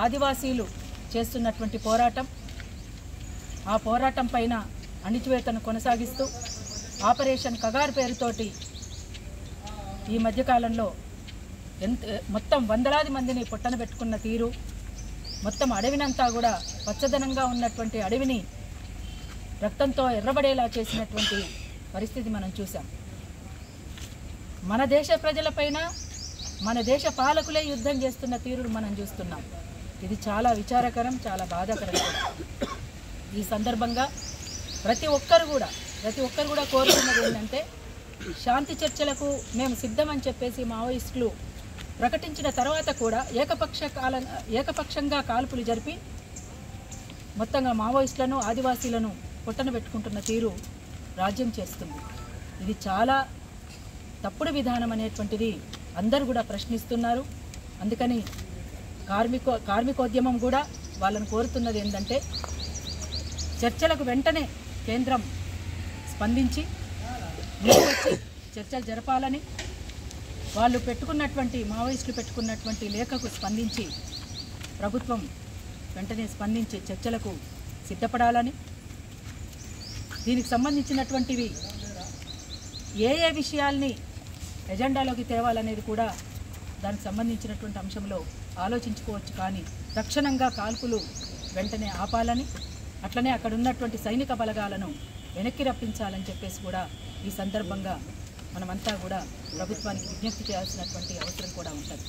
ఆదివాసీలు చేస్తున్నటువంటి పోరాటం, ఆ పోరాటం పైన అణిచివేతను కొనసాగిస్తూ ఆపరేషన్ కగార్ పేరుతోటి ఈ మధ్యకాలంలో మొత్తం వందలాది మందిని పొట్టన పెట్టుకున్న తీరు, మొత్తం అడవినంతా కూడా పచ్చదనంగా ఉన్నటువంటి అడవిని రక్తంతో ఎర్రబడేలా చేసినటువంటి పరిస్థితి మనం చూసాం. మన దేశ ప్రజలపైన మన దేశ పాలకులే యుద్ధం చేస్తున్న తీరును మనం చూస్తున్నాం. ఇది చాలా విచారకరం, చాలా బాధాకరం. ఈ సందర్భంగా ప్రతి ఒక్కరు కూడా కోరుతున్నది ఏంటంటే, శాంతి చర్చలకు మేము సిద్ధమని చెప్పేసి మావోయిస్టులు ప్రకటించిన తర్వాత కూడా ఏకపక్షంగా కాల్పులు జరిపి మొత్తంగా మావోయిస్టులను ఆదివాసీలను పొట్టన పెట్టుకుంటున్న తీరు రాజ్యం చేస్తుంది. ఇది చాలా తప్పుడు విధానం అనేటువంటిది అందరూ కూడా ప్రశ్నిస్తున్నారు. అందుకని కార్మికోద్యమం కూడా వాళ్ళని కోరుతున్నది ఏంటంటే, చర్చలకు వెంటనే కేంద్రం స్పందించి వచ్చి చర్చలు జరపాలని, వాళ్ళు మావోయిస్టులు పెట్టుకున్నటువంటి లేఖకు స్పందించి ప్రభుత్వం వెంటనే స్పందించి చర్చలకు సిద్ధపడాలని, దీనికి సంబంధించినటువంటివి ఏ విషయాల్ని ఎజెండాలోకి తేవాలనేది కూడా దానికి సంబంధించినటువంటి అంశంలో ఆలోచించుకోవచ్చు. కానీ తక్షణంగా కాల్పులు వెంటనే ఆపాలని, అట్లనే అక్కడ ఉన్నటువంటి సైనిక బలగాలను వెనక్కి రప్పించాలని చెప్పేసి కూడా ఈ సందర్భంగా మనమంతా కూడా ప్రభుత్వానికి విజ్ఞప్తి చేయాల్సినటువంటి అవసరం కూడా ఉంటుంది.